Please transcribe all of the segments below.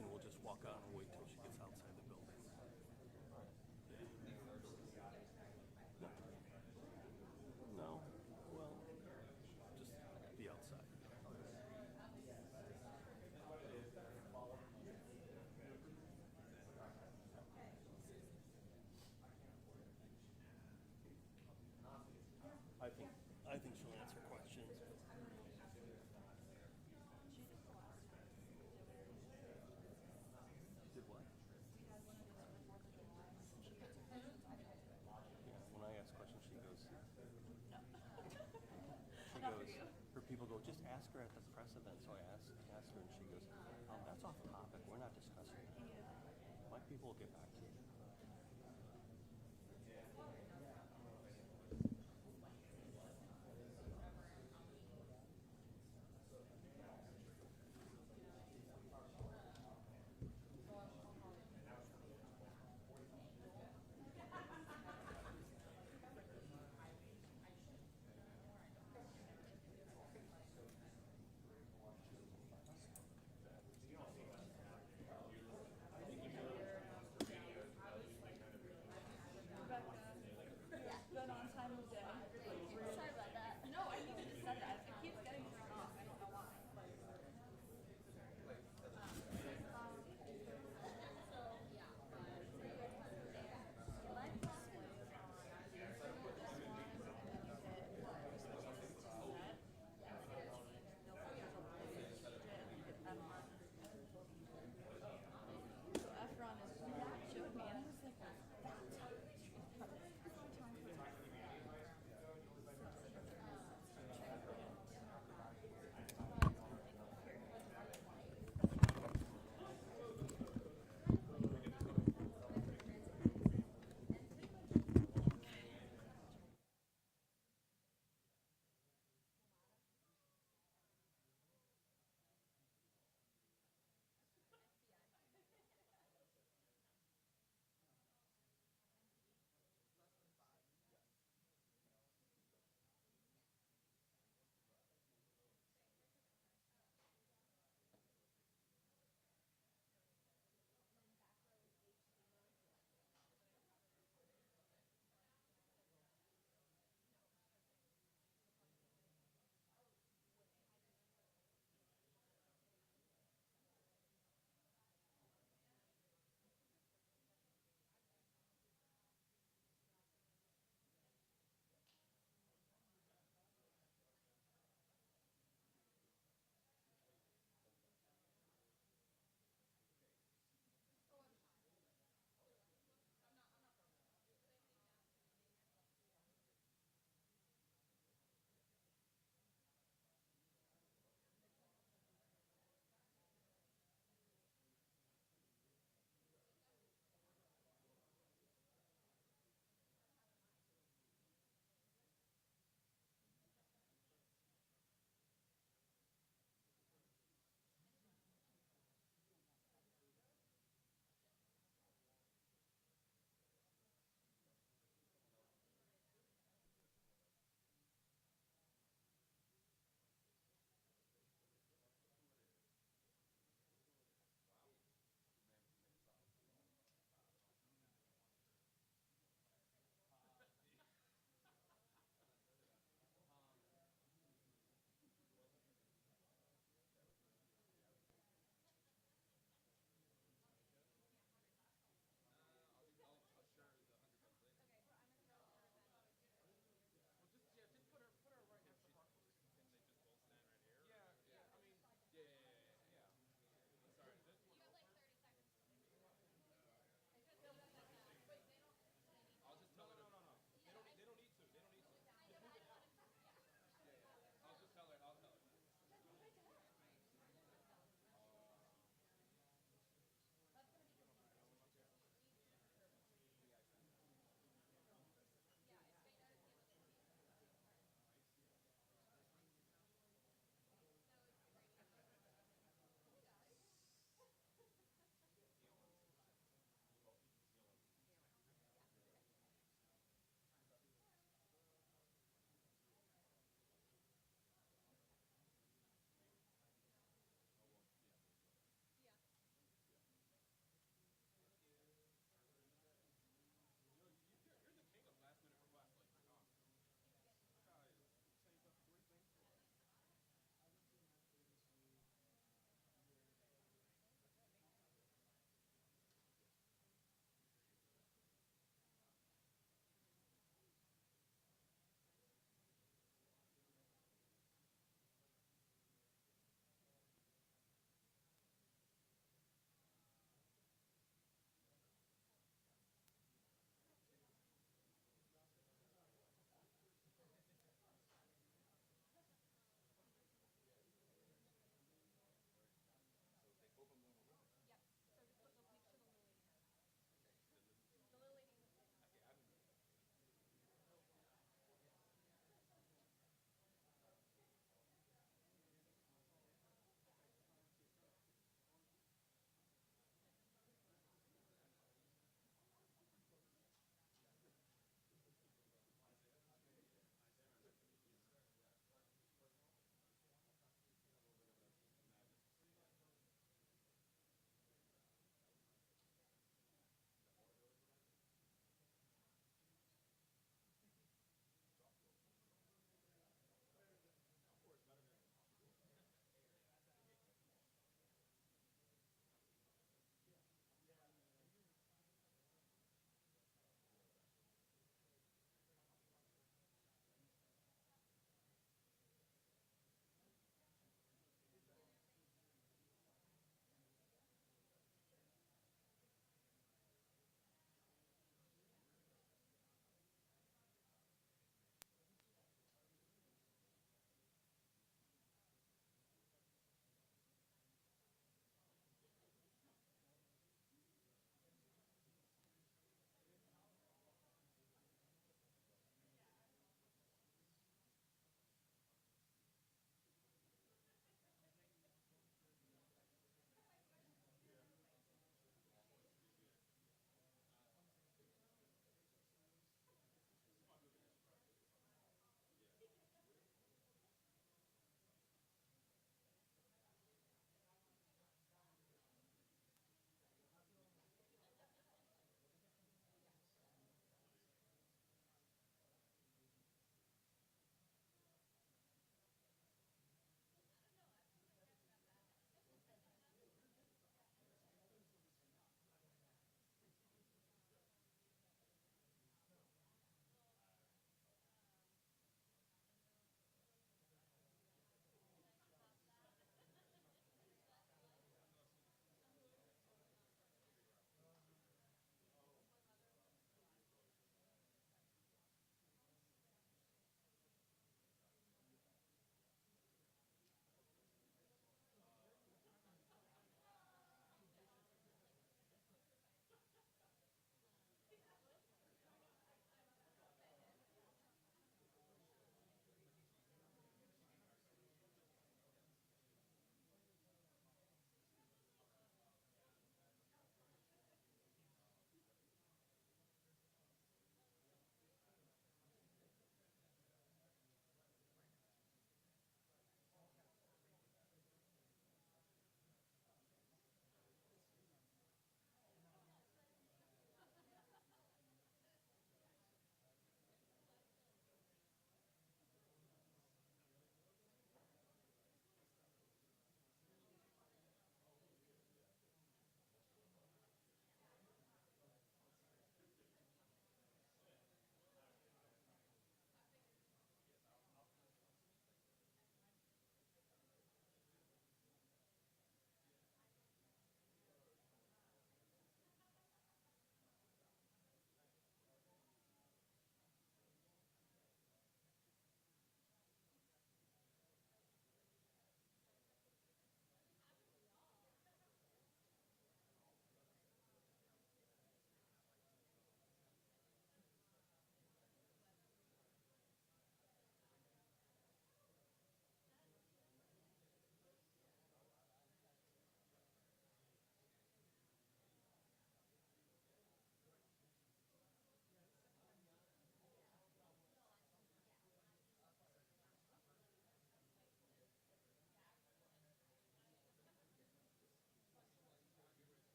thinking we'll just walk out and wait till she gets outside the building. No. Well, just be outside. I think she'll answer questions. Did what? Yeah, when I ask questions, she goes. Her people go, just ask her at the press event. So I asked her, and she goes, that's off topic. We're not discussing it. My people will get back to you.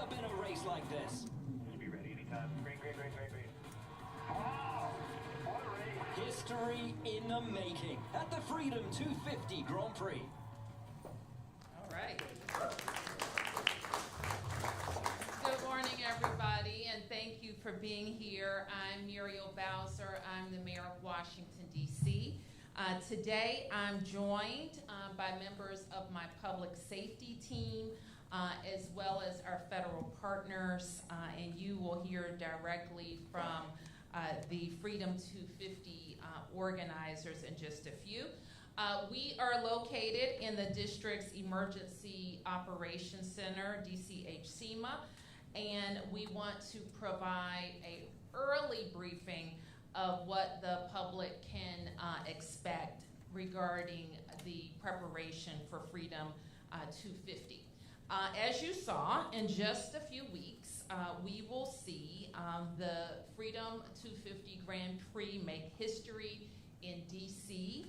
up in a race like this? Just be ready anytime. Green. Wow! What a race! History in the making at the Freedom 250 Grand Prix. All right. Good morning, everybody, and thank you for being here. I'm Muriel Bowser. I'm the mayor of Washington, D.C. Today, I'm joined by members of my public safety team, as well as our federal partners, and you will hear directly from the Freedom 250 organizers in just a few. We are located in the district's Emergency Operations Center, DCH-SEMA, and we want to provide an early briefing of what the public can expect regarding the preparation for Freedom 250. As you saw, in just a few weeks, we will see the Freedom 250 Grand Prix make history in DC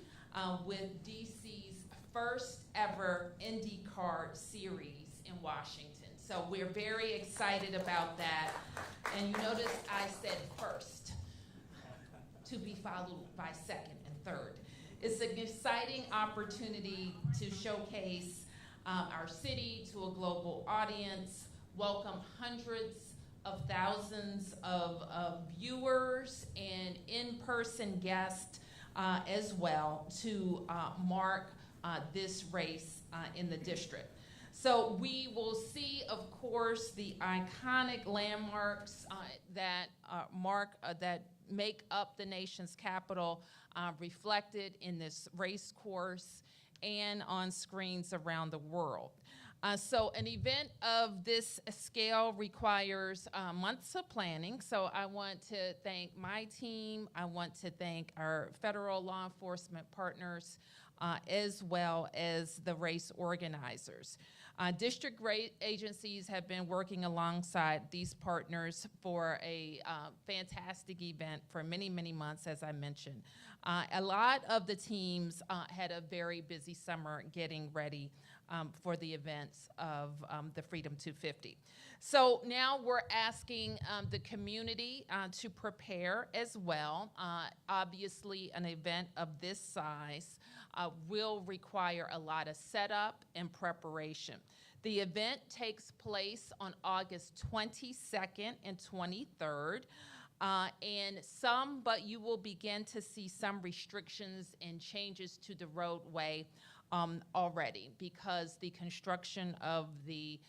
with DC's first ever IndyCar series in Washington. So we're very excited about that. And you notice I said first, to be followed by second and third. It's an exciting opportunity to showcase our city to a global audience, welcome hundreds of thousands of viewers and in-person guests as well to mark this race in the district. So we will see, of course, the iconic landmarks that make up the nation's capital reflected in this race course and on screens around the world. So an event of this scale requires months of planning. So I want to thank my team. I want to thank our federal law enforcement partners, as well as the race organizers. District agencies have been working alongside these partners for a fantastic event for many, many months, as I mentioned. A lot of the teams had a very busy summer getting ready for the events of the Freedom 250. So now we're asking the community to prepare as well. Obviously, an event of this size will require a lot of setup and preparation. The event takes place on August 22nd and 23rd. But you will begin to see some restrictions and changes to the roadway already, because the construction of the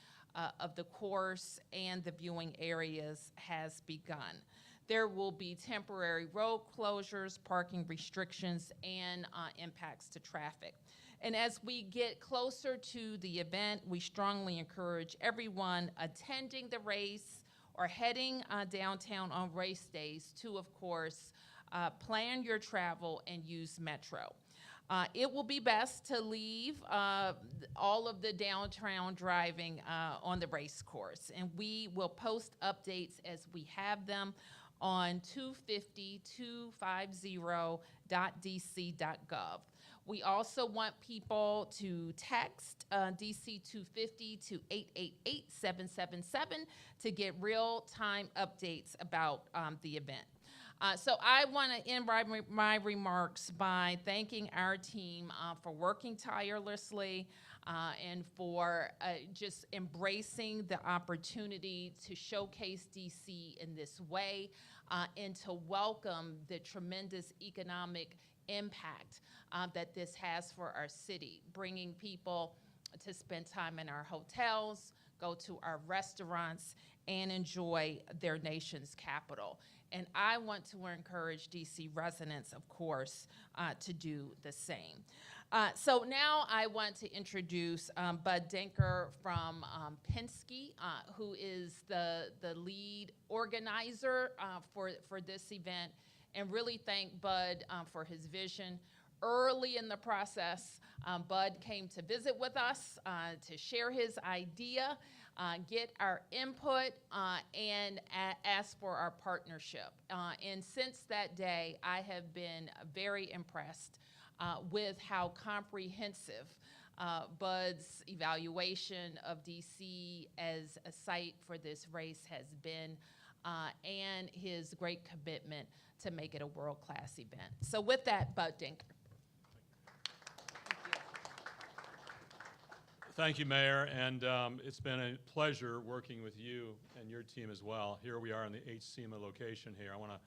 course and the viewing areas has begun. There will be temporary road closures, parking restrictions, and impacts to traffic. And as we get closer to the event, we strongly encourage everyone attending the race or heading downtown on race days to, of course, plan your travel and use Metro. It will be best to leave all of the downtown driving on the race course, and we will post updates as we have them on 250.dc.gov. We also want people to text DC 250 to 888-777 to get real-time updates about the event. So I want to end my remarks by thanking our team for working tirelessly and for just embracing the opportunity to showcase DC in this way and to welcome the tremendous economic impact that this has for our city, bringing people to spend time in our hotels, go to our restaurants, and enjoy their nation's capital. And I want to encourage DC residents, of course, to do the same. So now I want to introduce Bud Denker from Penske, who is the lead organizer for this event, and really thank Bud for his vision. Early in the process, Bud came to visit with us to share his idea, get our input, and ask for our partnership. And since that day, I have been very impressed with how comprehensive Bud's evaluation of DC as a site for this race has been, and his great commitment to make it a world-class event. So with that, Bud Dinker. Thank you, Mayor, and it's been a pleasure working with you and your team as well. Here we are in the HSEMA location here. I want to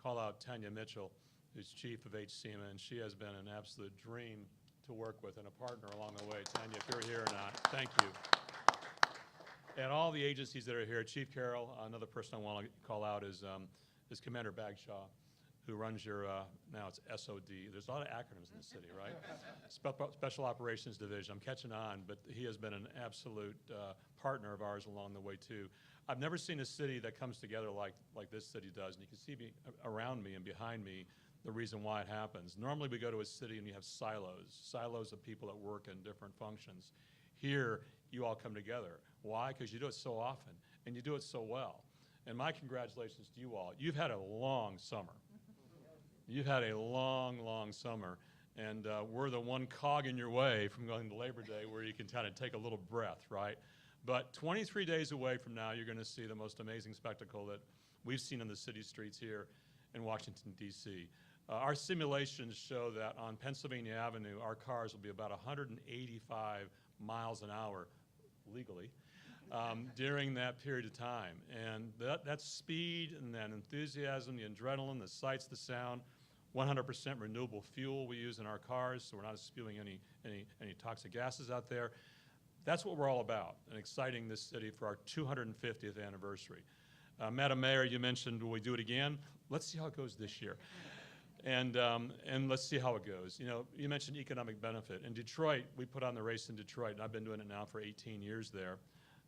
call out Tanya Mitchell, who's chief of HSEMA, and she has been an absolute dream to work with and a partner along the way. Tanya, if you're here or not, thank you. And all the agencies that are here, Chief Carroll, another person I want to call out is Commander Bagshaw, who runs your, now it's SOD. There's a lot of acronyms in the city, right? Special Operations Division. I'm catching on, but he has been an absolute partner of ours along the way, too. I've never seen a city that comes together like this city does, and you can see me around me and behind me the reason why it happens. Normally we go to a city and you have silos of people that work in different functions. Here, you all come together. Why? Because you do it so often, and you do it so well. And my congratulations to you all. You've had a long summer. You've had a long, long summer, and we're the one cog in your way from going to Labor Day where you can kind of take a little breath, right? But 23 days away from now, you're going to see the most amazing spectacle that we've seen on the city streets here in Washington, D.C. Our simulations show that on Pennsylvania Avenue, our cars will be about 185 miles an hour, legally, during that period of time. And that speed and that enthusiasm, the adrenaline, the sights, the sound, 100% renewable fuel we use in our cars, so we're not spewing any toxic gases out there. That's what we're all about, and exciting this city for our 250th anniversary. Madam Mayor, you mentioned, will we do it again? Let's see how it goes this year. And let's see how it goes. You know, you mentioned economic benefit. In Detroit, we put on the race in Detroit, and I've been doing it now for 18 years there.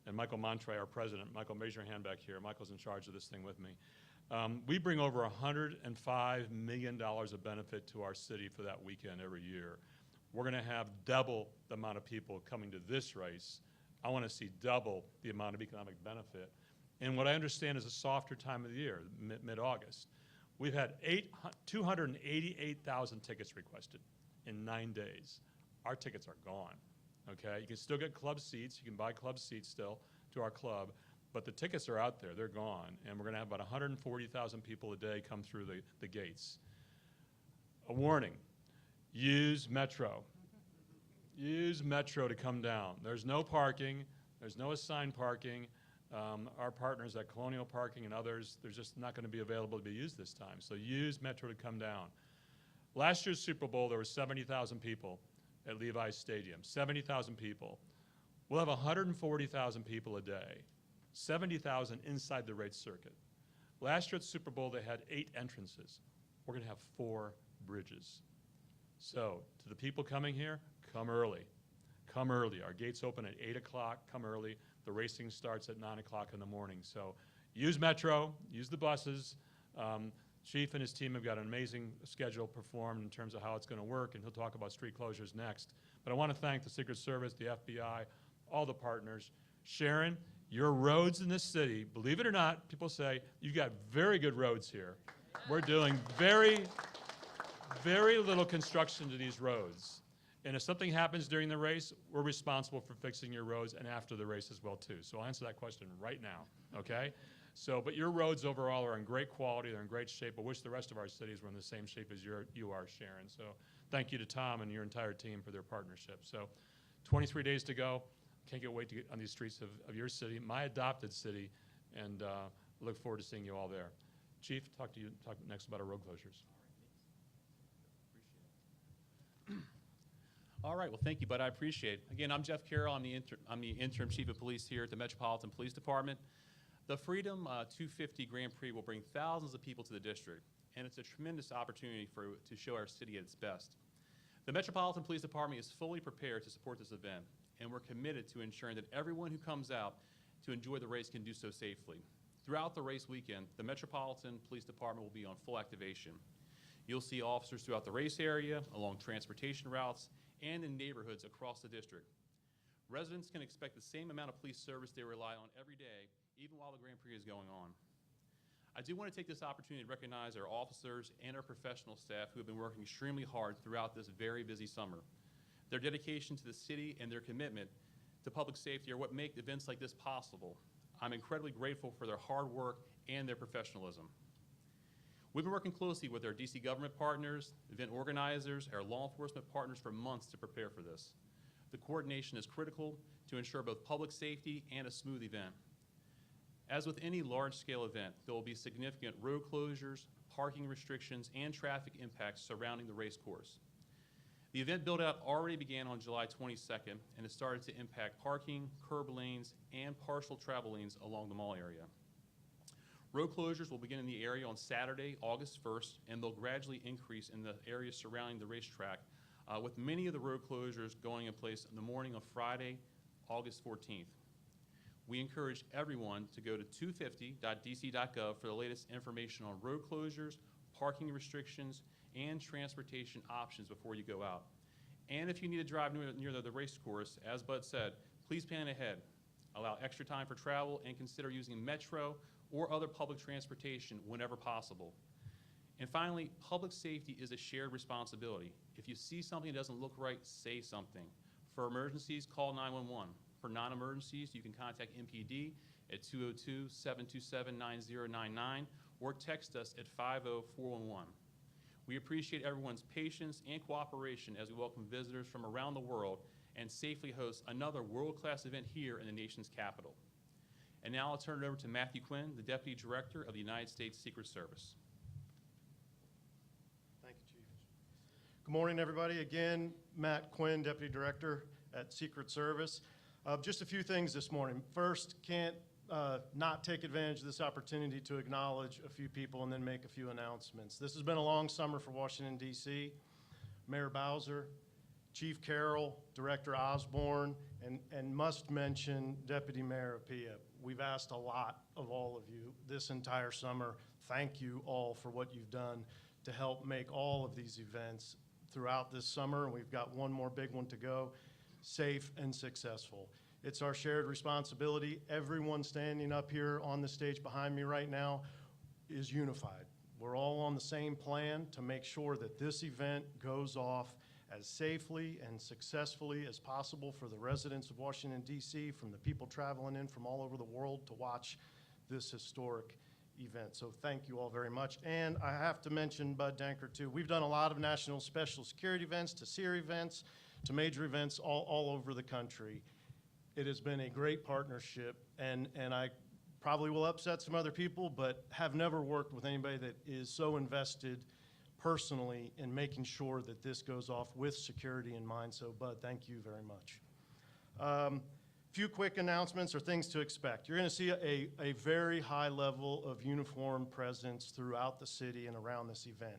And Michael Montre, our president, Michael, raise your hand back here. Michael's in charge of this thing with me. We bring over $105 million of benefit to our city for that weekend every year. We're going to have double the amount of people coming to this race. I want to see double the amount of economic benefit. And what I understand is a softer time of the year, mid-August. We've had 288,000 tickets requested in 9 days. Our tickets are gone, okay? You can still get club seats. You can buy club seats still to our club, but the tickets are out there. They're gone, and we're going to have about 140,000 people a day come through the gates. A warning, use Metro. Use Metro to come down. There's no parking. There's no assigned parking. Our partners at Colonial Parking and others, they're just not going to be available to be used this time. So use Metro to come down. Last year's Super Bowl, there were 70,000 people at Levi's Stadium, 70,000 people. We'll have 140,000 people a day, 70,000 inside the race circuit. Last year at Super Bowl, they had 8 entrances. We're going to have 4 bridges. So to the people coming here, come early. Come early. Our gates open at 8 o'clock. Come early. The racing starts at 9 o'clock in the morning. So use Metro, use the buses. Chief and his team have got an amazing schedule performed in terms of how it's going to work, and he'll talk about street closures next. But I want to thank the Secret Service, the FBI, all the partners. Sharon, your roads in this city, believe it or not, people say, you've got very good roads here. We're doing very, very little construction to these roads. And if something happens during the race, we're responsible for fixing your roads and after the race as well, too. So I'll answer that question right now, okay? So, but your roads overall are in great quality, they're in great shape. I wish the rest of our cities were in the same shape as you are, Sharon. So thank you to Tom and your entire team for their partnership. So 23 days to go. Can't get wait to get on these streets of your city, my adopted city, and look forward to seeing you all there. Chief, talk next about our road closures. All right, well, thank you, Bud. I appreciate it. Again, I'm Jeff Carroll. I'm the interim chief of police here at the Metropolitan Police Department. The Freedom 250 Grand Prix will bring thousands of people to the district, and it's a tremendous opportunity to show our city at its best. The Metropolitan Police Department is fully prepared to support this event, and we're committed to ensuring that everyone who comes out to enjoy the race can do so safely. Throughout the race weekend, the Metropolitan Police Department will be on full activation. You'll see officers throughout the race area, along transportation routes, and in neighborhoods across the district. Residents can expect the same amount of police service they rely on every day, even while the Grand Prix is going on. I do want to take this opportunity to recognize our officers and our professional staff who have been working extremely hard throughout this very busy summer. Their dedication to the city and their commitment to public safety are what make events like this possible. I'm incredibly grateful for their hard work and their professionalism. We've been working closely with our DC government partners, event organizers, our law enforcement partners for months to prepare for this. The coordination is critical to ensure both public safety and a smooth event. As with any large-scale event, there will be significant road closures, parking restrictions, and traffic impacts surrounding the race course. The event build-out already began on July 22nd and has started to impact parking, curb lanes, and partial travel lanes along the mall area. Road closures will begin in the area on Saturday, August 1st, and they'll gradually increase in the areas surrounding the racetrack, with many of the road closures going in place in the morning of Friday, August 14th. We encourage everyone to go to 250.dc.gov for the latest information on road closures, parking restrictions, and transportation options before you go out. And if you need to drive near the race course, as Bud said, please plan ahead. Allow extra time for travel and consider using Metro or other public transportation whenever possible. And finally, public safety is a shared responsibility. If you see something that doesn't look right, say something. For emergencies, call 911. For non-emergencies, you can contact MPD at 202-727-9099 or text us at 50411. We appreciate everyone's patience and cooperation as we welcome visitors from around the world and safely host another world-class event here in the nation's capital. And now I'll turn it over to Matthew Quinn, the Deputy Director of the United States Secret Service. Thank you, Chief. Good morning, everybody. Again, Matt Quinn, Deputy Director at Secret Service. Just a few things this morning. First, can't not take advantage of this opportunity to acknowledge a few people and then make a few announcements. This has been a long summer for Washington, D.C. Mayor Bowser, Chief Carroll, Director Osborne, and must mention Deputy Mayor Appiah. We've asked a lot of all of you this entire summer. Thank you all for what you've done to help make all of these events throughout this summer, and we've got one more big one to go, safe and successful. It's our shared responsibility. Everyone standing up here on the stage behind me right now is unified. We're all on the same plan to make sure that this event goes off as safely and successfully as possible for the residents of Washington, D.C., from the people traveling in from all over the world to watch this historic event. So thank you all very much. And I have to mention Bud Danker, too. We've done a lot of national special security events, to SEER events, to major events all over the country. It has been a great partnership, and I probably will upset some other people, but have never worked with anybody that is so invested personally in making sure that this goes off with security in mind. So, Bud, thank you very much. Few quick announcements or things to expect. You're going to see a very high level of uniform presence throughout the city and around this event.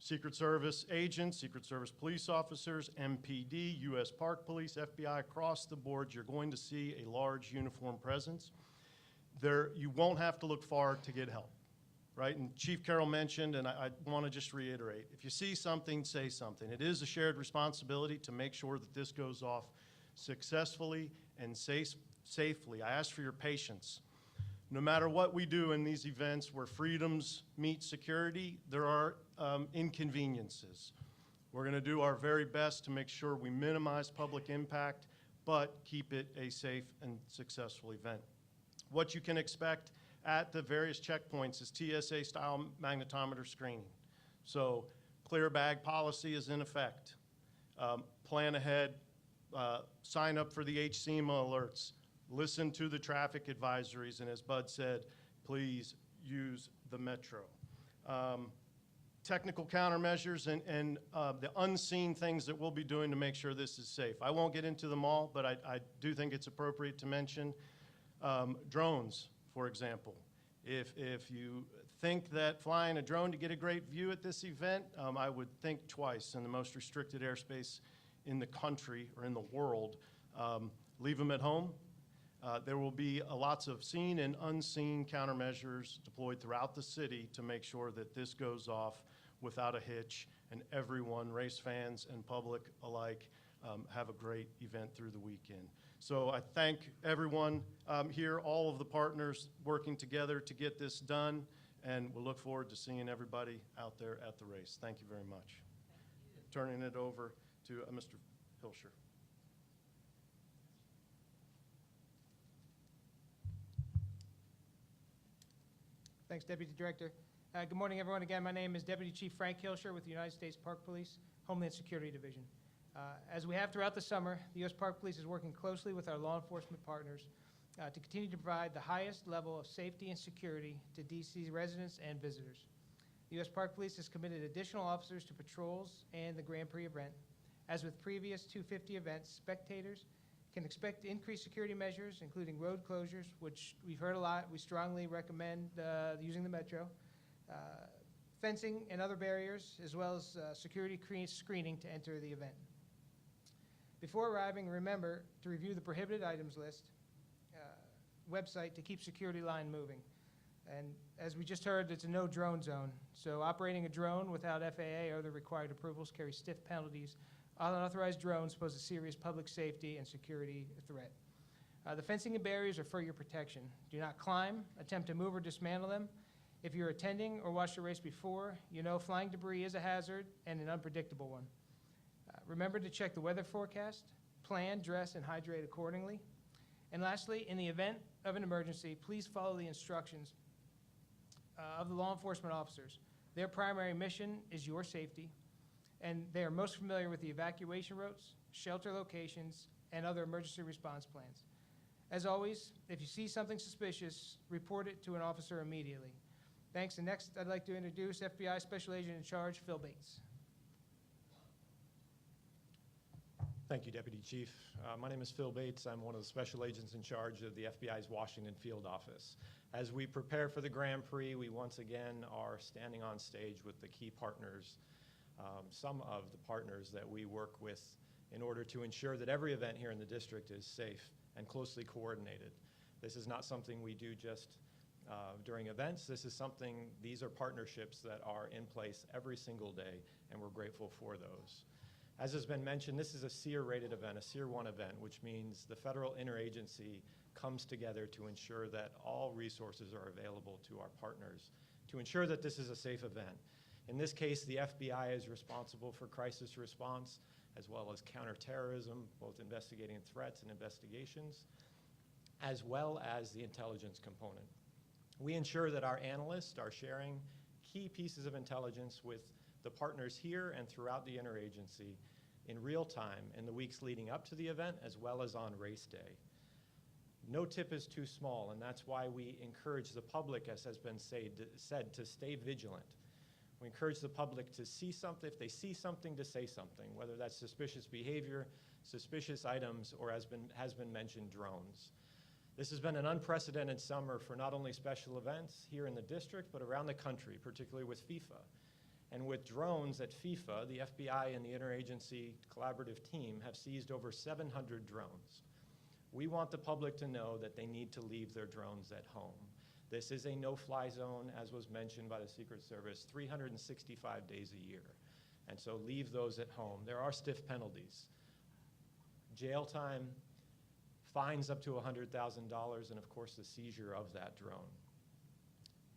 Secret Service agents, Secret Service police officers, MPD, U.S. Park Police, FBI, across the board, you're going to see a large uniform presence. You won't have to look far to get help, right? And Chief Carroll mentioned, and I want to just reiterate, if you see something, say something. It is a shared responsibility to make sure that this goes off successfully and safely. I ask for your patience. No matter what we do in these events where freedoms meet security, there are inconveniences. We're going to do our very best to make sure we minimize public impact, but keep it a safe and successful event. What you can expect at the various checkpoints is TSA-style magnetometer screening. So clear bag policy is in effect. Plan ahead, sign up for the HCMA alerts, listen to the traffic advisories, and as Bud said, please use the Metro. Technical countermeasures and the unseen things that we'll be doing to make sure this is safe. I won't get into them all, but I do think it's appropriate to mention drones, for example. If you think that flying a drone to get a great view at this event, I would think twice. In the most restricted airspace in the country or in the world, leave them at home. There will be lots of seen and unseen countermeasures deployed throughout the city to make sure that this goes off without a hitch, and everyone, race fans and public alike, have a great event through the weekend. So I thank everyone here, all of the partners working together to get this done, and we'll look forward to seeing everybody out there at the race. Thank you very much. Turning it over to Mr. Hilscher. Thanks, Deputy Director. Good morning, everyone. Again, my name is Deputy Chief Frank Hilscher with the United States Park Police, Homeland Security Division. As we have throughout the summer, the U.S. Park Police is working closely with our law enforcement partners to continue to provide the highest level of safety and security to D.C. residents and visitors. The U.S. Park Police has committed additional officers to patrols and the Grand Prix event. As with previous 250 events, spectators can expect increased security measures, including road closures, which we've heard a lot. We strongly recommend using the metro, fencing and other barriers, as well as security screening to enter the event. Before arriving, remember to review the prohibited items list website to keep security line moving. And as we just heard, it's a no drone zone. So operating a drone without FAA or other required approvals carries stiff penalties. Unauthorized drones pose a serious public safety and security threat. The fencing and barriers are for your protection. Do not climb, attempt to move or dismantle them. If you're attending or watched a race before, you know flying debris is a hazard and an unpredictable one. Remember to check the weather forecast, plan, dress, and hydrate accordingly. And lastly, in the event of an emergency, please follow the instructions of the law enforcement officers. Their primary mission is your safety, and they are most familiar with the evacuation routes, shelter locations, and other emergency response plans. As always, if you see something suspicious, report it to an officer immediately. Thanks, and next I'd like to introduce FBI Special Agent in Charge, Phil Bates. Thank you, Deputy Chief. My name is Phil Bates. I'm one of the special agents in charge of the FBI's Washington Field Office. As we prepare for the Grand Prix, we once again are standing on stage with the key partners, some of the partners that we work with in order to ensure that every event here in the district is safe and closely coordinated. This is not something we do just during events. These are partnerships that are in place every single day, and we're grateful for those. As has been mentioned, this is a SEER-rated event, a SEER 1 event, which means the federal interagency comes together to ensure that all resources are available to our partners to ensure that this is a safe event. In this case, the FBI is responsible for crisis response as well as counterterrorism, both investigating threats and investigations, as well as the intelligence component. We ensure that our analysts are sharing key pieces of intelligence with the partners here and throughout the interagency in real time in the weeks leading up to the event as well as on race day. No tip is too small, and that's why we encourage the public, as has been said, to stay vigilant. We encourage the public to see something, if they see something, to say something, whether that's suspicious behavior, suspicious items, or has been mentioned, drones. This has been an unprecedented summer for not only special events here in the district, but around the country, particularly with FIFA. And with drones at FIFA, the FBI and the interagency collaborative team have seized over 700 drones. We want the public to know that they need to leave their drones at home. This is a no-fly zone, as was mentioned by the Secret Service, 365 days a year. And so leave those at home. There are stiff penalties. Jail time, fines up to $100,000, and of course the seizure of that drone.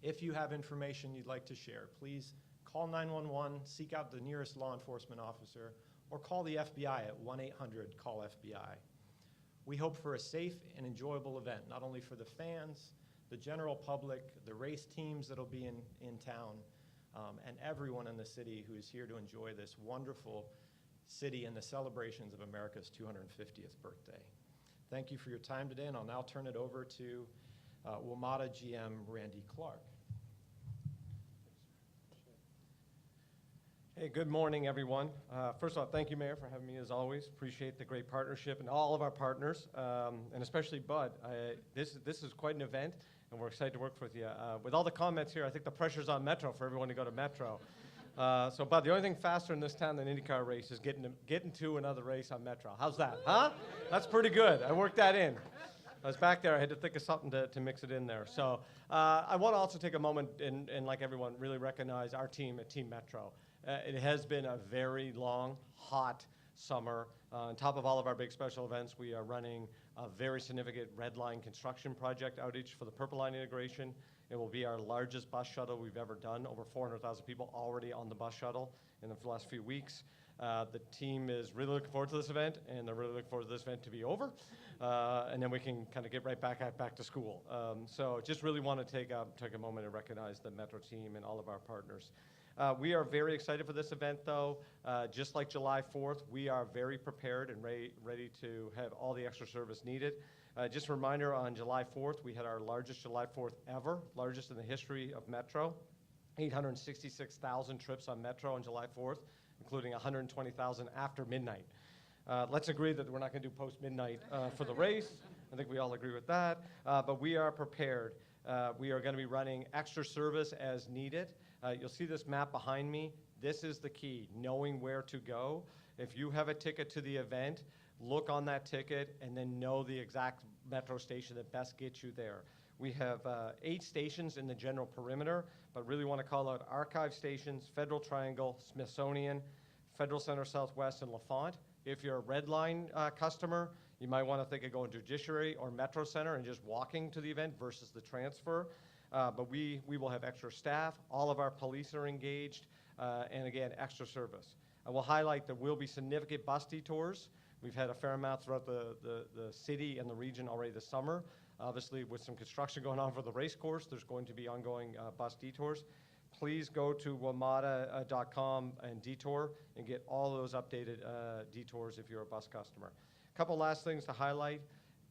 If you have information you'd like to share, please call 911, seek out the nearest law enforcement officer, or call the FBI at 1-800-CALL-FBI. We hope for a safe and enjoyable event, not only for the fans, the general public, the race teams that'll be in town, and everyone in the city who is here to enjoy this wonderful city and the celebrations of America's 250th birthday. Thank you for your time today, and I'll now turn it over to WMATA GM Randy Clark. Hey, good morning, everyone. First of all, thank you, Mayor, for having me as always. Appreciate the great partnership and all of our partners, and especially Bud. This is quite an event, and we're excited to work with you. With all the comments here, I think the pressure's on Metro for everyone to go to Metro. So, Bud, the only thing faster in this town than an IndyCar race is getting to another race on Metro. How's that, huh? That's pretty good. I worked that in. I was back there. I had to think of something to mix it in there. So I want to also take a moment and like everyone, really recognize our team at Team Metro. It has been a very long, hot summer. On top of all of our big special events, we are running a very significant Red Line construction project outage for the Purple Line integration. It will be our largest bus shuttle we've ever done, over 400,000 people already on the bus shuttle in the last few weeks. The team is really looking forward to this event, and they're really looking forward to this event to be over, and then we can kind of get right back to school. So just really want to take a moment and recognize the Metro team and all of our partners. We are very excited for this event, though. Just like July 4th, we are very prepared and ready to have all the extra service needed. Just a reminder, on July 4th, we had our largest July 4th ever, largest in the history of Metro. 866,000 trips on Metro on July 4th, including 120,000 after midnight. Let's agree that we're not going to do post-midnight for the race. I think we all agree with that. But we are prepared. We are going to be running extra service as needed. You'll see this map behind me. This is the key, knowing where to go. If you have a ticket to the event, look on that ticket and then know the exact Metro station that best gets you there. We have 8 stations in the general perimeter, but really want to call out Archive stations, Federal Triangle, Smithsonian, Federal Center Southwest, and LaFont. If you're a Red Line customer, you might want to think of going to Judiciary or Metro Center and just walking to the event versus the transfer. But we will have extra staff. All of our police are engaged, and again, extra service. I will highlight there will be significant bus detours. We've had a fair amount throughout the city and the region already this summer. Obviously, with some construction going on for the race course, there's going to be ongoing bus detours. Please go to WMATA.com and detour and get all those updated detours if you're a bus customer. A couple last things to highlight.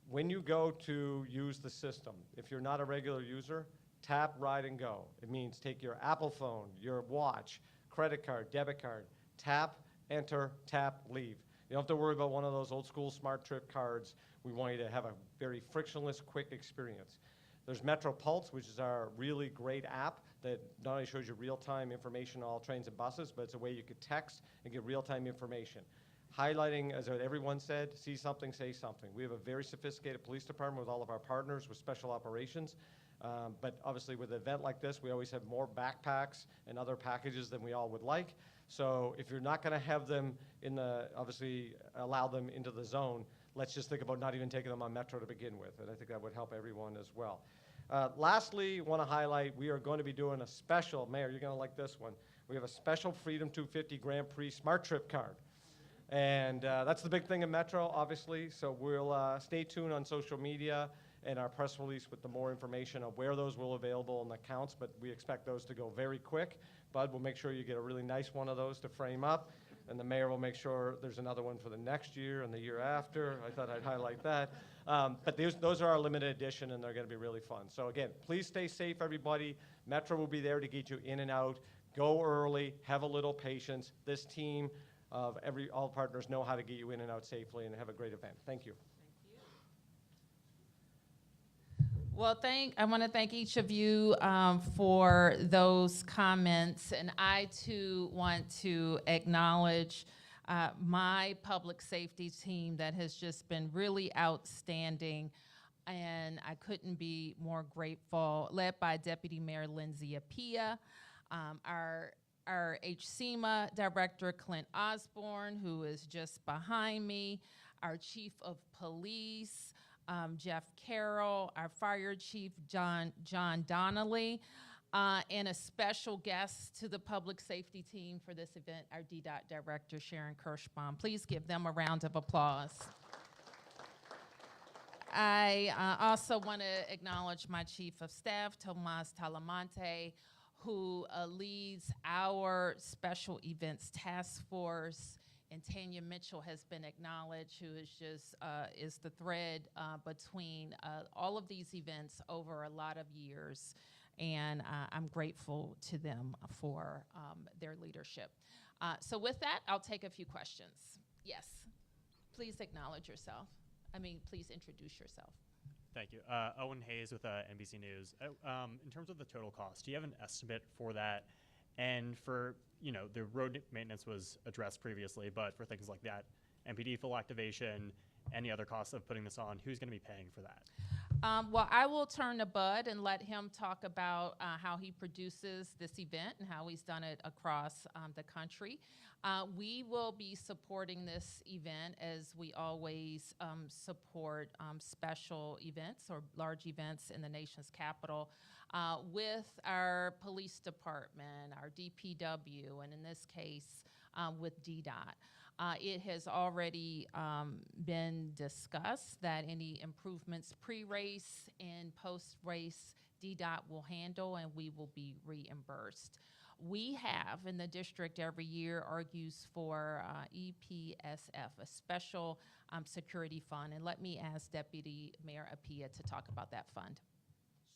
When you go to use the system, if you're not a regular user, tap, ride, and go. It means take your Apple phone, your watch, credit card, debit card, tap, enter, tap, leave. You don't have to worry about one of those old school smart trip cards. We want you to have a very frictionless, quick experience. There's Metro Pulse, which is our really great app that not only shows you real-time information on all trains and buses, but it's a way you could text and get real-time information. Highlighting, as everyone said, see something, say something. We have a very sophisticated police department with all of our partners with special operations. But obviously with an event like this, we always have more backpacks and other packages than we all would like. So if you're not going to have them obviously allow them into the zone, let's just think about not even taking them on Metro to begin with. And I think that would help everyone as well. Lastly, want to highlight, we are going to be doing a special, Mayor, you're going to like this one. We have a special Freedom 250 Grand Prix Smart Trip card. And that's the big thing in Metro, obviously. So we'll stay tuned on social media and our press release with the more information on where those will be available and the counts, but we expect those to go very quick. Bud will make sure you get a really nice one of those to frame up, and the mayor will make sure there's another one for the next year and the year after. I thought I'd highlight that. But those are our limited edition, and they're going to be really fun. So again, please stay safe, everybody. Metro will be there to get you in and out. Go early, have a little patience. This team of all partners know how to get you in and out safely, and have a great event. Thank you. Well, I want to thank each of you for those comments, and I too want to acknowledge my public safety team that has just been really outstanding, and I couldn't be more grateful, led by Deputy Mayor Lindsay Apia, our HCMA Director Clint Osborne, who is just behind me, our Chief of Police, Jeff Carroll, our Fire Chief, John Donnelly, and a special guest to the public safety team for this event, our DDOT Director, Sharon Kirschbaum. Please give them a round of applause. I also want to acknowledge my Chief of Staff, Tomas Talamante, who leads our Special Events Task Force. And Tanya Mitchell has been acknowledged, who is the thread between all of these events over a lot of years. And I'm grateful to them for their leadership. So with that, I'll take a few questions. Yes, please acknowledge yourself. Please introduce yourself. Thank you. Owen Hayes with NBC News. In terms of the total cost, do you have an estimate for that? And for, the road maintenance was addressed previously, but for things like that, MPD full activation, any other costs of putting this on, who's going to be paying for that? Well, I will turn to Bud and let him talk about how he produces this event and how he's done it across the country. We will be supporting this event as we always support special events or large events in the nation's capital with our police department, our DPW, and in this case, with DDOT. It has already been discussed that any improvements pre-race and post-race DDOT will handle, and we will be reimbursed. We have, in the district every year, argues for EPSF, a special security fund. And let me ask Deputy Mayor Apia to talk about that fund.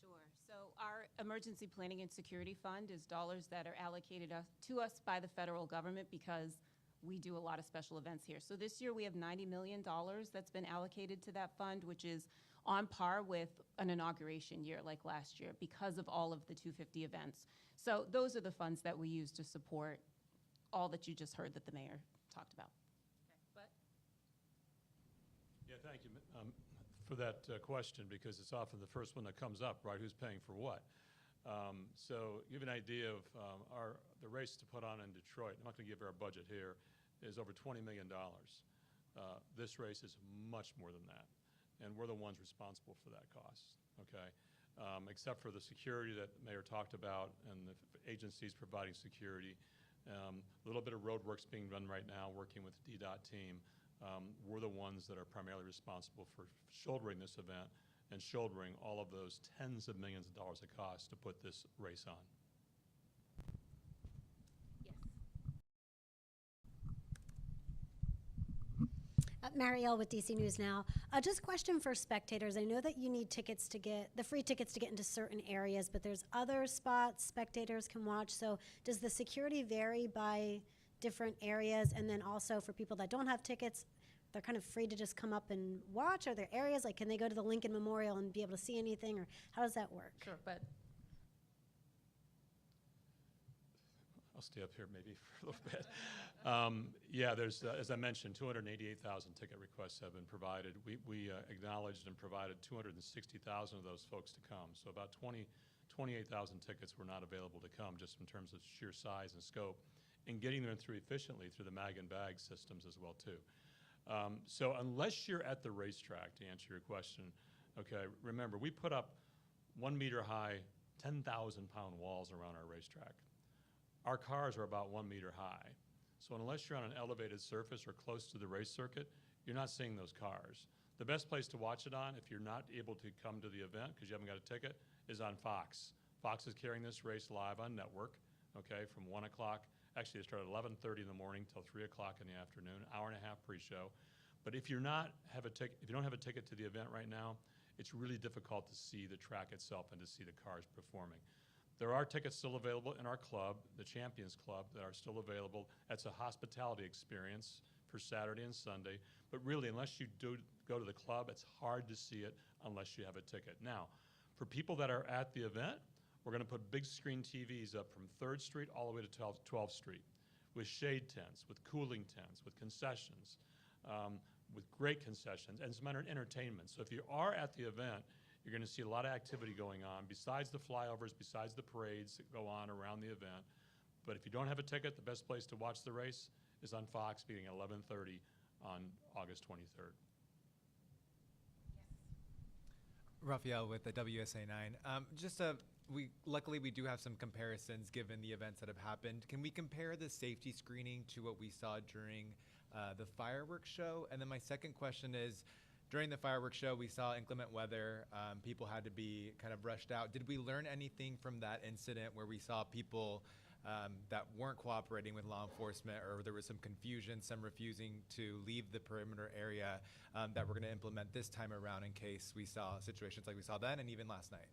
Sure. So our Emergency Planning and Security Fund is dollars that are allocated to us by the federal government because we do a lot of special events here. So this year we have $90 million that's been allocated to that fund, which is on par with an inauguration year like last year because of all of the 250 events. So those are the funds that we use to support all that you just heard that the mayor talked about. Okay. Yeah, thank you for that question, because it's often the first one that comes up, right? Who's paying for what? So give you an idea of the race to put on in Detroit. I'm not going to give you our budget here. Is over $20 million. This race is much more than that, and we're the ones responsible for that cost. Okay, except for the security that the mayor talked about and the agencies providing security. A little bit of road work's being done right now, working with the DDOT team. We're the ones that are primarily responsible for shouldering this event and shouldering all of those tens of millions of dollars of cost to put this race on. Muriel with DC News Now. Just a question for spectators. I know that you need tickets to get, the free tickets to get into certain areas, but there's other spots spectators can watch. So does the security vary by different areas? And then also for people that don't have tickets, they're kind of free to just come up and watch? Are there areas, like can they go to the Lincoln Memorial and be able to see anything, or how does that work? Sure, but I'll stay up here maybe for a little bit. Yeah, there's, as I mentioned, 288,000 ticket requests have been provided. We acknowledged and provided 260,000 of those folks to come. So about 28,000 tickets were not available to come, just in terms of sheer size and scope, and getting them through efficiently through the mag and bag systems as well too. So unless you're at the racetrack, to answer your question, okay, remember, we put up 1 meter high, 10,000 pound walls around our racetrack. Our cars are about 1 meter high. So unless you're on an elevated surface or close to the race circuit, you're not seeing those cars. The best place to watch it on, if you're not able to come to the event because you haven't got a ticket, is on Fox. Fox is carrying this race live on network, okay, from 1 o'clock. Actually, it started at 11:30 in the morning till 3 o'clock in the afternoon, hour and a half pre-show. But if you don't have a ticket to the event right now, it's really difficult to see the track itself and to see the cars performing. There are tickets still available in our club, the Champions Club, that are still available. That's a hospitality experience for Saturday and Sunday. But really, unless you do go to the club, it's hard to see it unless you have a ticket. Now, for people that are at the event, we're going to put big screen TVs up from 3rd Street all the way to 12th Street with shade tents, with cooling tents, with concessions, with great concessions, and some entertainment. So if you are at the event, you're going to see a lot of activity going on besides the flyovers, besides the parades that go on around the event. But if you don't have a ticket, the best place to watch the race is on Fox, beginning at 11:30 on August 23rd. Raphael with the WSA 9. Luckily we do have some comparisons given the events that have happened. Can we compare the safety screening to what we saw during the fireworks show? And then my second question is, during the fireworks show, we saw inclement weather. People had to be kind of rushed out. Did we learn anything from that incident where we saw people that weren't cooperating with law enforcement, or there was some confusion, some refusing to leave the perimeter area, that we're going to implement this time around in case we saw situations like we saw then and even last night?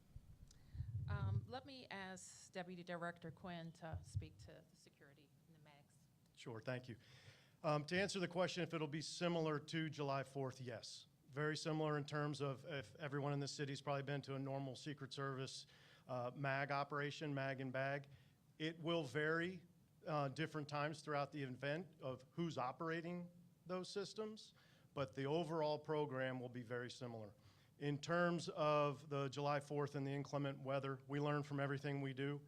Let me ask Deputy Director Quinn to speak to the security and the mags. Sure, thank you. To answer the question, if it'll be similar to July 4th, yes. Very similar in terms of if everyone in the city's probably been to a normal Secret Service mag operation, mag and bag. It will vary different times throughout the event of who's operating those systems, but the overall program will be very similar. In terms of the July 4th and the inclement weather, we learn from everything we do.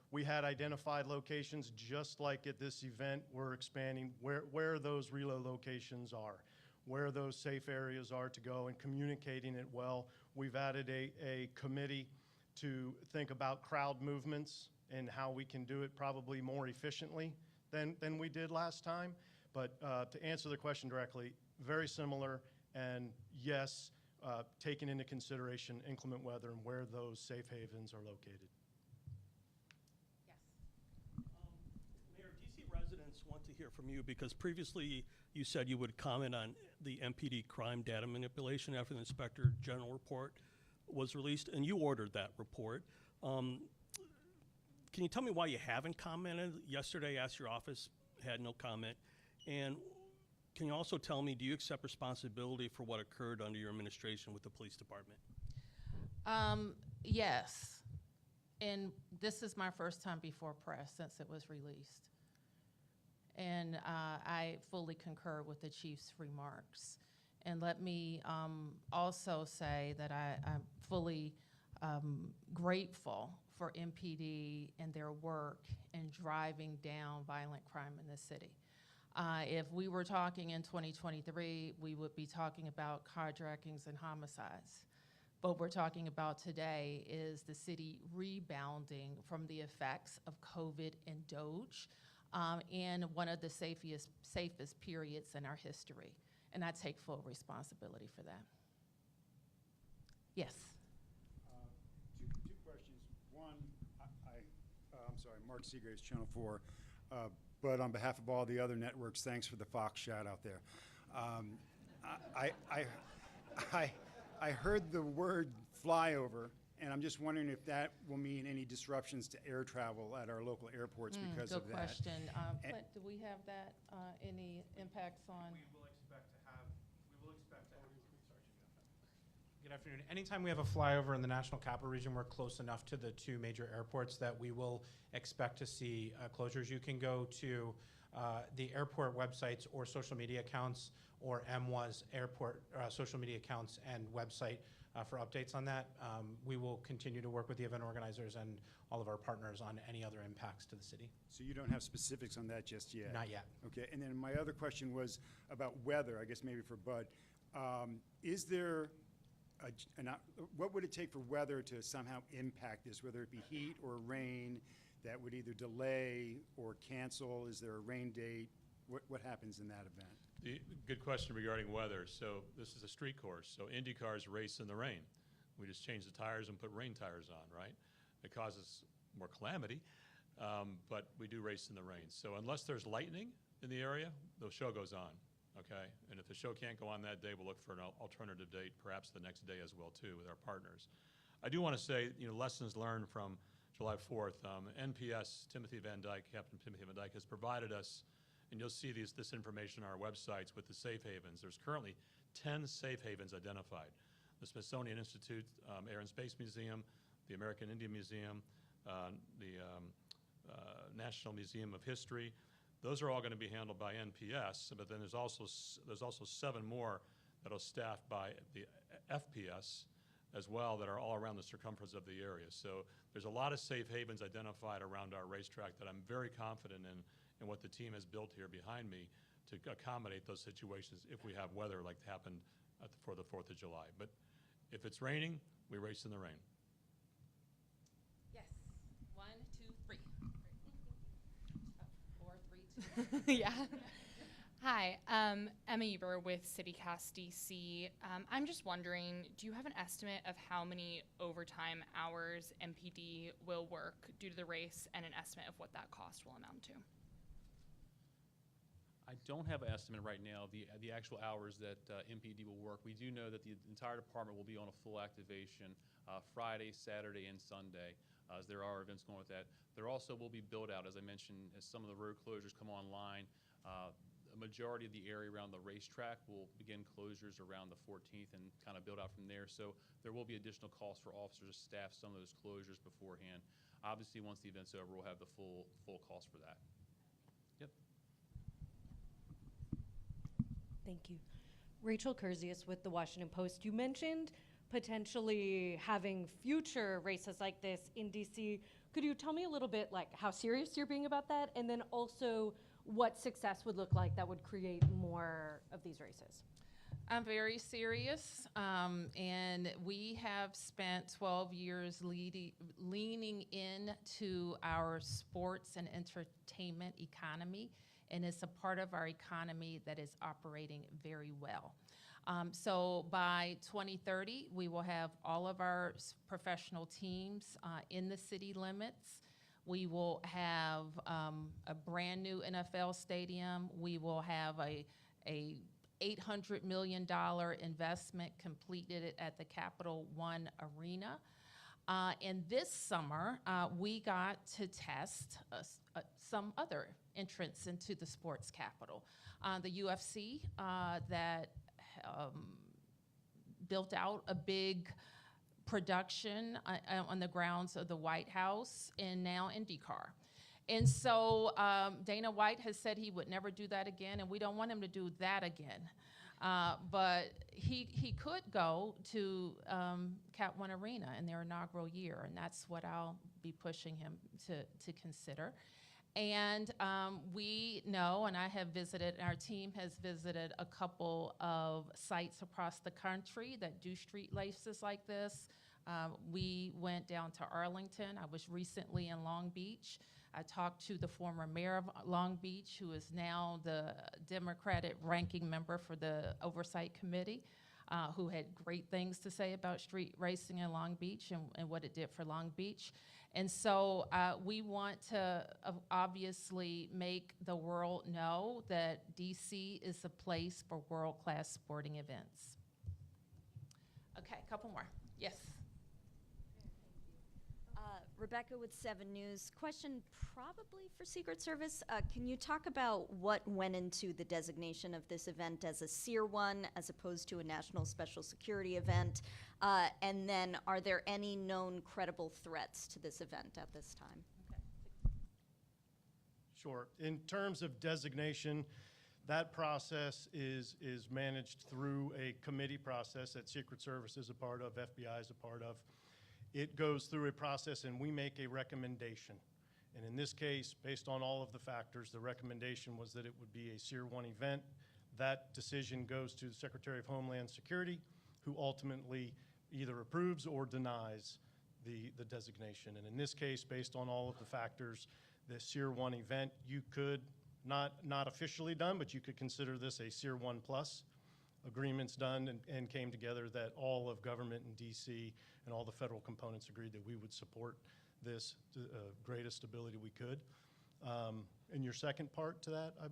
We had identified locations just like at this event. We're expanding where those reload locations are, where those safe areas are to go, and communicating it well. We've added a committee to think about crowd movements and how we can do it probably more efficiently than we did last time. But to answer the question directly, very similar, and yes, taking into consideration inclement weather and where those safe havens are located. Mayor, DC residents want to hear from you because previously you said you would comment on the MPD crime data manipulation after the Inspector General report was released, and you ordered that report. Can you tell me why you haven't commented? Yesterday, I asked your office, had no comment. And can you also tell me, do you accept responsibility for what occurred under your administration with the police department? Yes. And this is my first time before press since it was released. And I fully concur with the chief's remarks. And let me also say that I'm fully grateful for MPD and their work in driving down violent crime in this city. If we were talking in 2023, we would be talking about carjackings and homicides. What we're talking about today is the city rebounding from the effects of COVID and Doge in one of the safest periods in our history. And I take full responsibility for that. Yes. Two questions. One, I'm sorry, Mark Seagraves, Channel 4. But on behalf of all the other networks, thanks for the Fox shout out there. I heard the word flyover, and I'm just wondering if that will mean any disruptions to air travel at our local airports because of that. Good question. Clint, do we have that, any impacts on? We will expect to have. Good afternoon. Anytime we have a flyover in the National Capital Region, we're close enough to the two major airports that we will expect to see closures. You can go to the airport websites or social media accounts or MWA's airport social media accounts and website for updates on that. We will continue to work with the event organizers and all of our partners on any other impacts to the city. So you don't have specifics on that just yet? Not yet. Okay, and then my other question was about weather, I guess maybe for Bud. Is there what would it take for weather to somehow impact this, whether it be heat or rain, that would either delay or cancel? Is there a rain date? What happens in that event? Good question regarding weather. So this is a street course. So Indy cars race in the rain. We just change the tires and put rain tires on, right? It causes more calamity, but we do race in the rain. So unless there's lightning in the area, the show goes on. Okay, and if the show can't go on that day, we'll look for an alternative date, perhaps the next day as well too, with our partners. I do want to say, lessons learned from July 4th. NPS, Captain Timothy Van Dyke has provided us, and you'll see this information on our websites with the safe havens. There's currently 10 safe havens identified. The Smithsonian Institute, Air and Space Museum, the American Indian Museum, the National Museum of History. Those are all going to be handled by NPS, but then there's also 7 more that are staffed by the FPS as well that are all around the circumference of the area. So there's a lot of safe havens identified around our racetrack that I'm very confident in what the team has built here behind me to accommodate those situations if we have weather like happened for the 4th of July. But if it's raining, we race in the rain. Yes. 1, 2, 3. 4, 3, 2. Yeah. Hi, Emma Eber with CityCast DC. I'm just wondering, do you have an estimate of how many overtime hours MPD will work due to the race and an estimate of what that cost will amount to? I don't have an estimate right now of the actual hours that MPD will work. We do know that the entire department will be on a full activation Friday, Saturday, and Sunday, as there are events going with that. There also will be build out, as I mentioned, as some of the road closures come online. A majority of the area around the racetrack will begin closures around the 14th and kind of build out from there. So there will be additional costs for officers to staff some of those closures beforehand. Obviously, once the event's over, we'll have the full cost for that. Yep. Thank you. Rachel Kurzius with the Washington Post. You mentioned potentially having future races like this in DC. Could you tell me a little bit like how serious you're being about that? And then also what success would look like that would create more of these races? I'm very serious, and we have spent 12 years leaning into our sports and entertainment economy, and it's a part of our economy that is operating very well. So by 2030, we will have all of our professional teams in the city limits. We will have a brand new NFL stadium. We will have a $800 million investment completed at the Capital One Arena. And this summer, we got to test some other entrants into the sports capital. The UFC that built out a big production on the grounds of the White House and now IndyCar. And so Dana White has said he would never do that again, and we don't want him to do that again. But he could go to Cap One Arena in their inaugural year, and that's what I'll be pushing him to consider. And we know, and I have visited, our team has visited a couple of sites across the country that do street races like this. We went down to Arlington. I was recently in Long Beach. I talked to the former mayor of Long Beach, who is now the Democratic ranking member for the Oversight Committee, who had great things to say about street racing in Long Beach and what it did for Long Beach. And so we want to obviously make the world know that DC is a place for world-class sporting events. Okay, a couple more. Yes. Rebecca with 7 News. Question probably for Secret Service. Can you talk about what went into the designation of this event as a SEER 1 as opposed to a National Special Security event? And then are there any known credible threats to this event at this time? Sure. In terms of designation, that process is managed through a committee process that Secret Service is a part of, FBI is a part of. It goes through a process and we make a recommendation. And in this case, based on all of the factors, the recommendation was that it would be a SEER 1 event. That decision goes to the Secretary of Homeland Security, who ultimately either approves or denies the designation. And in this case, based on all of the factors, the SEER 1 event, you could, not officially done, but you could consider this a SEER 1 plus. Agreements done and came together that all of government in DC and all the federal components agreed that we would support this to greatest ability we could. And your second part to that? I'm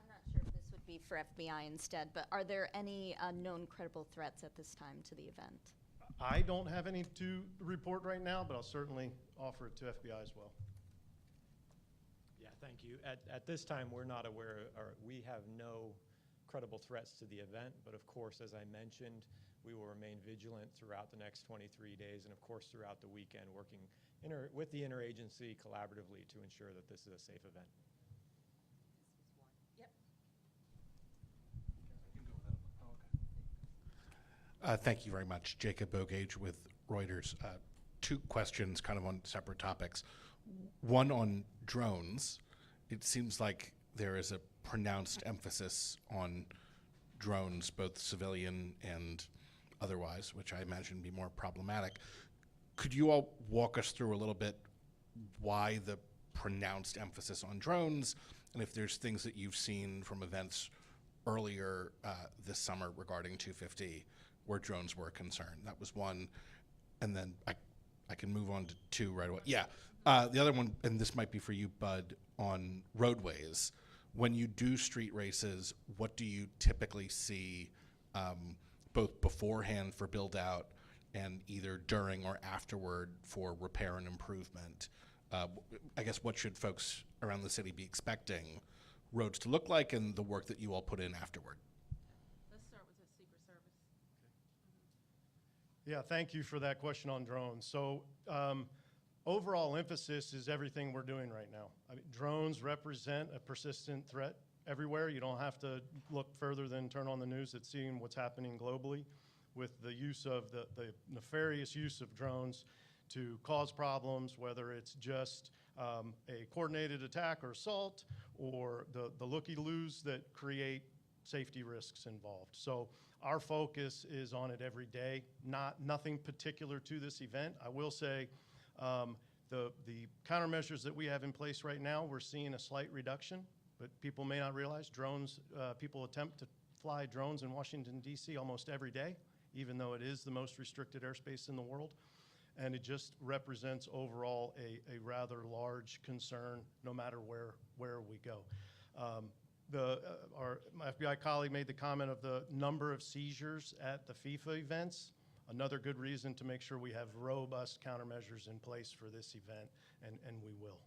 not sure if this would be for FBI instead, but are there any known credible threats at this time to the event? I don't have any to report right now, but I'll certainly offer it to FBI as well. Yeah, thank you. At this time, we're not aware, or we have no credible threats to the event, but of course, as I mentioned, we will remain vigilant throughout the next 23 days and of course throughout the weekend, working with the interagency collaboratively to ensure that this is a safe event. Yep. Thank you very much. Jacob Bogage with Reuters. 2 questions kind of on separate topics. One on drones. It seems like there is a pronounced emphasis on drones, both civilian and otherwise, which I imagine would be more problematic. Could you all walk us through a little bit why the pronounced emphasis on drones, and if there's things that you've seen from events earlier this summer regarding 250 where drones were a concern? That was one. And then I can move on to 2 right away. Yeah. The other one, and this might be for you, Bud, on roadways. When you do street races, what do you typically see both beforehand for build out and either during or afterward for repair and improvement? I guess what should folks around the city be expecting roads to look like and the work that you all put in afterward? Let's start with the Secret Service. Yeah, thank you for that question on drones. So overall emphasis is everything we're doing right now. I mean, drones represent a persistent threat everywhere. You don't have to look further than turn on the news at seeing what's happening globally with the use of the nefarious use of drones to cause problems, whether it's just a coordinated attack or assault, or the looky-loos that create safety risks involved. So our focus is on it every day, nothing particular to this event. I will say the countermeasures that we have in place right now, we're seeing a slight reduction, but people may not realize drones, people attempt to fly drones in Washington, D.C. almost every day, even though it is the most restricted airspace in the world. And it just represents overall a rather large concern no matter where we go. My FBI colleague made the comment of the number of seizures at the FIFA events. Another good reason to make sure we have robust countermeasures in place for this event, and we will.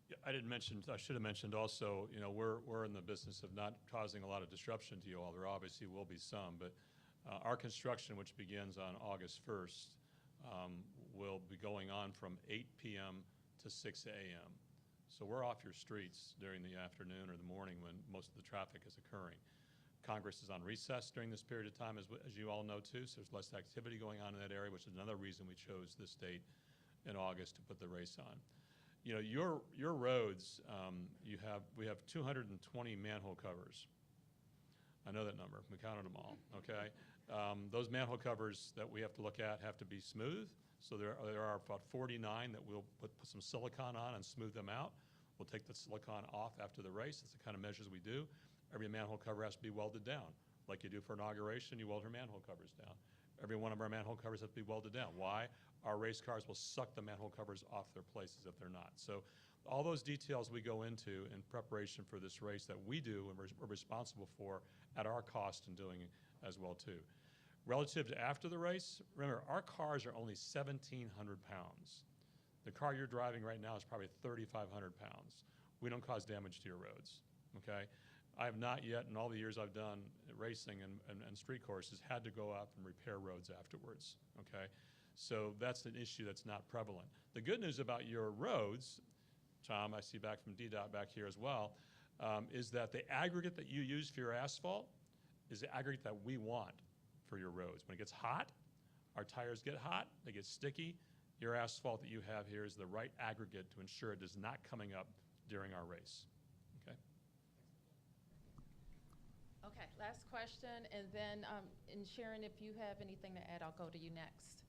Yeah, I should have mentioned also, you know, we're in the business of not causing a lot of disruption to you all. There obviously will be some, but our construction, which begins on August 1st, will be going on from 8 p.m. to 6 a.m. So we're off your streets during the afternoon or the morning when most of the traffic is occurring. Congress is on recess during this period of time, as you all know too, so there's less activity going on in that area, which is another reason we chose this date in August to put the race on. You know, your roads, we have 220 manhole covers. I know that number. We counted them all, okay? Those manhole covers that we have to look at have to be smooth. So there are about 49 that we'll put some silicone on and smooth them out. We'll take the silicone off after the race. That's the kind of measures we do. Every manhole cover has to be welded down. Like you do for inauguration, you weld your manhole covers down. Every one of our manhole covers has to be welded down. Why? Our race cars will suck the manhole covers off their places if they're not. So all those details we go into in preparation for this race that we do and we're responsible for at our cost and doing as well too. Relative to after the race, remember, our cars are only 1,700 pounds. The car you're driving right now is probably 3,500 pounds. We don't cause damage to your roads, okay? I have not yet, in all the years I've done racing and street courses, had to go up and repair roads afterwards, okay? So that's an issue that's not prevalent. The good news about your roads, Tom, I see back from DDOT back here as well, is that the aggregate that you use for your asphalt is the aggregate that we want for your roads. When it gets hot, our tires get hot, they get sticky. Your asphalt that you have here is the right aggregate to ensure it is not coming up during our race, okay? Okay, last question, and then, and Sharon, if you have anything to add, I'll go to you next.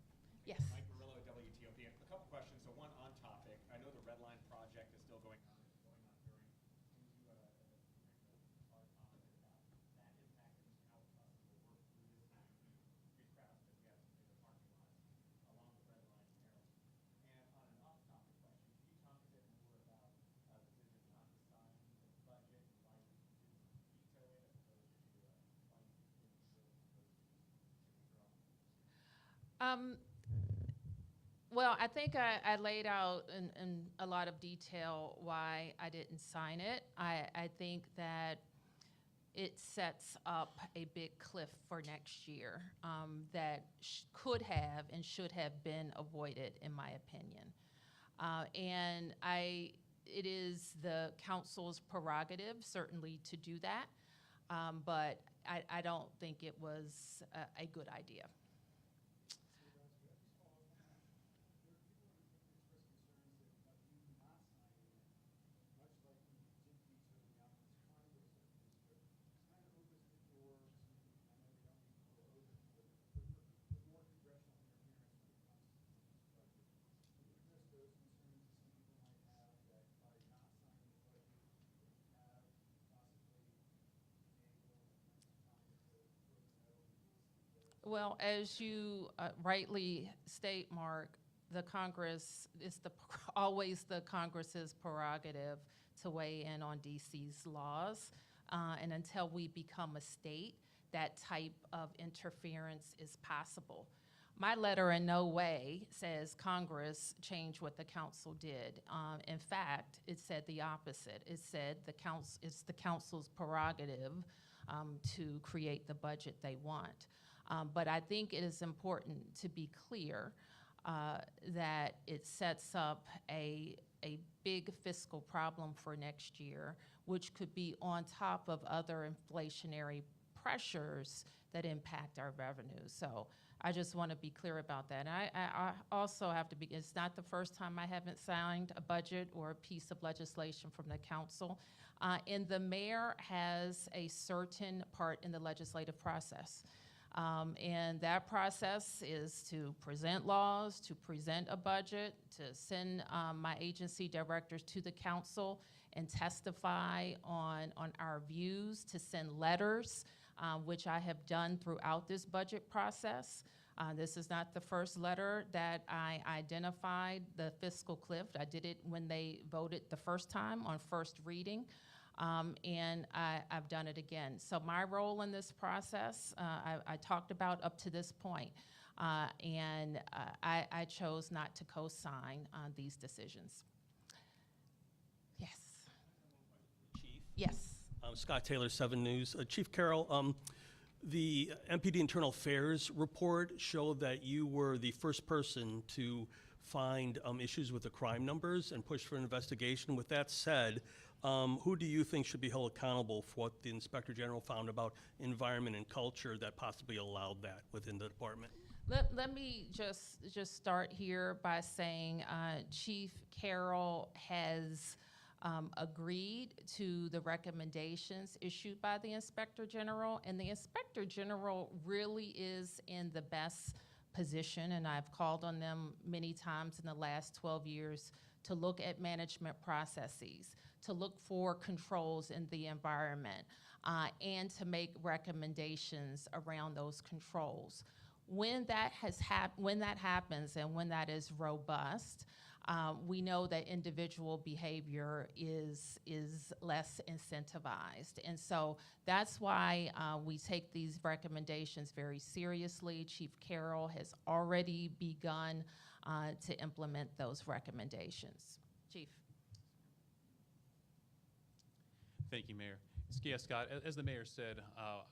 Yes. Mike Murillo, WTOP. A couple questions. So one on topic. I know the Red Line project is still going on. Well, I think I laid out in a lot of detail why I didn't sign it. I think that it sets up a big cliff for next year that could have and should have been avoided, in my opinion. And it is the council's prerogative, certainly, to do that, but I don't think it was a good idea. Well, as you rightly state, Mark, the Congress is always the Congress's prerogative to weigh in on DC's laws. And until we become a state, that type of interference is possible. My letter in no way says Congress changed what the council did. In fact, it said the opposite. It said it's the council's prerogative to create the budget they want. But I think it is important to be clear that it sets up a big fiscal problem for next year, which could be on top of other inflationary pressures that impact our revenue. So I just want to be clear about that. And I also have to be, it's not the first time I haven't signed a budget or a piece of legislation from the council. And the mayor has a certain part in the legislative process. And that process is to present laws, to present a budget, to send my agency directors to the council and testify on our views, to send letters, which I have done throughout this budget process. This is not the first letter that I identified the fiscal cliff. I did it when they voted the first time on first reading. And I've done it again. So my role in this process, I talked about up to this point, and I chose not to co-sign these decisions. Yes. Chief? Yes. Scott Taylor, 7 News. Chief Carroll, the MPD Internal Affairs report showed that you were the first person to find issues with the crime numbers and push for an investigation. With that said, who do you think should be held accountable for what the Inspector General found about environment and culture that possibly allowed that within the department? Let me just start here by saying Chief Carroll has agreed to the recommendations issued by the Inspector General, and the Inspector General really is in the best position, and I've called on them many times in the last 12 years to look at management processes, to look for controls in the environment, and to make recommendations around those controls. When that happens and when that is robust, we know that individual behavior is less incentivized. And so that's why we take these recommendations very seriously. Chief Carroll has already begun to implement those recommendations. Chief. Thank you, Mayor. Yeah, Scott, as the mayor said,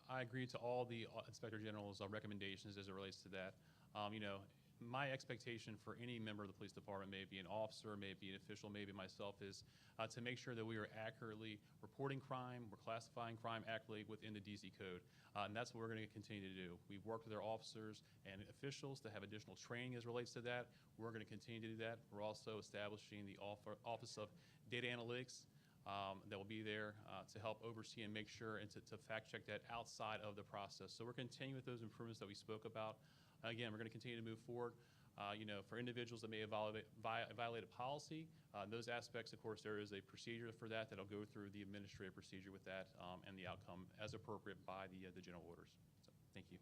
I agree to all the Inspector General's recommendations as it relates to that. My expectation for any member of the police department, maybe an officer, maybe an official, maybe myself, is to make sure that we are accurately reporting crime, we're classifying crime accurately within the DC code. And that's what we're going to continue to do. We've worked with our officers and officials to have additional training as relates to that. We're going to continue to do that. We're also establishing the Office of Data Analytics that will be there to help oversee and make sure and to fact check that outside of the process. So we're continuing with those improvements that we spoke about. Again, we're going to continue to move forward. For individuals that may have violated policy, those aspects, of course, there is a procedure for that that'll go through the administrative procedure with that and the outcome as appropriate by the general orders. So, thank you.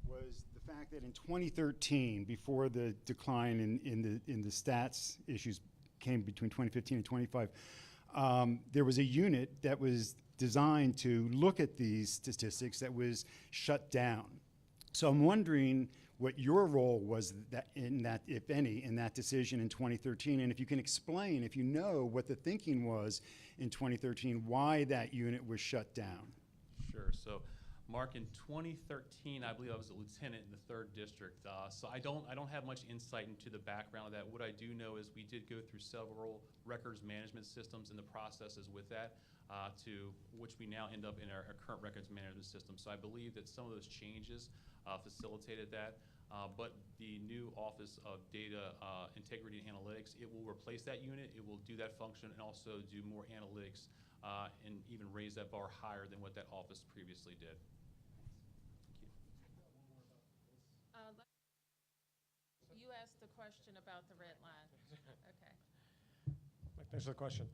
Was the fact that in 2013, before the decline in the stats issues came between 2015 and 25, there was a unit that was designed to look at these statistics that was shut down. So I'm wondering what your role was in that, if any, in that decision in 2013, and if you can explain, if you know what the thinking was in 2013, why that unit was shut down. Sure. So, Mark, in 2013, I believe I was a lieutenant in the 3rd District. So I don't have much insight into the background of that. What I do know is we did go through several records management systems and the processes with that, to which we now end up in our current records management system. So I believe that some of those changes facilitated that. But the new Office of Data Integrity and Analytics, it will replace that unit. It will do that function and also do more analytics and even raise that bar higher than what that office previously did. You asked the question about the red line. Okay. Thanks for the question.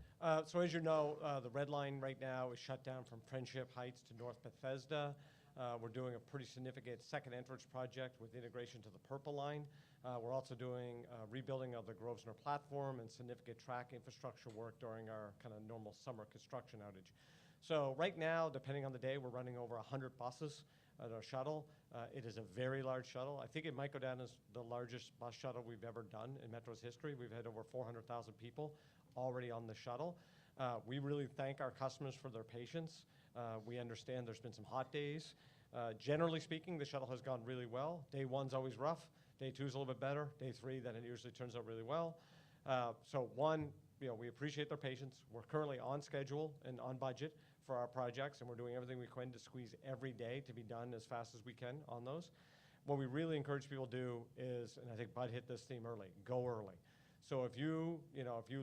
So as you know, the red line right now is shut down from Friendship Heights to North Bethesda. We're doing a pretty significant second entrance project with integration to the Purple Line. We're also doing rebuilding of the Grosvenor platform and significant track infrastructure work during our kind of normal summer construction outage. So right now, depending on the day, we're running over 100 buses at our shuttle. It is a very large shuttle. I think it might go down as the largest bus shuttle we've ever done in Metro's history. We've had over 400,000 people already on the shuttle. We really thank our customers for their patience. We understand there's been some hot days. Generally speaking, the shuttle has gone really well. Day 1's always rough. Day 2's a little bit better. Day 3, then it usually turns out really well. So one, we appreciate their patience. We're currently on schedule and on budget for our projects, and we're doing everything we can to squeeze every day to be done as fast as we can on those. what we really encourage people to do is, and I think Bud hit this theme early, go early. So if you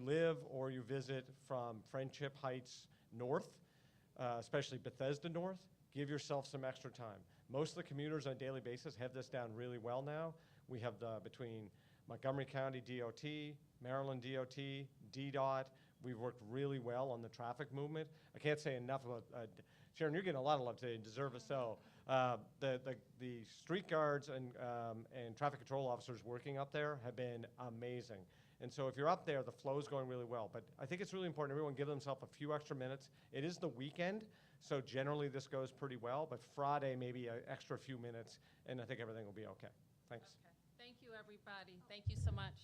live or you visit from Friendship Heights north, especially Bethesda north, give yourself some extra time. Most of the commuters on a daily basis have this down really well now. We have between Montgomery County DOT, Maryland DOT, DDOT, we've worked really well on the traffic movement. I can't say enough about, Sharon, you're getting a lot of love today, and deserve it so. The street guards and traffic control officers working up there have been amazing. And so if you're up there, the flow's going really well. But I think it's really important everyone give themselves a few extra minutes. It is the weekend, so generally this goes pretty well, but Friday maybe an extra few minutes, and I think everything will be okay. Thanks. Okay. Thank you, everybody. Thank you so much.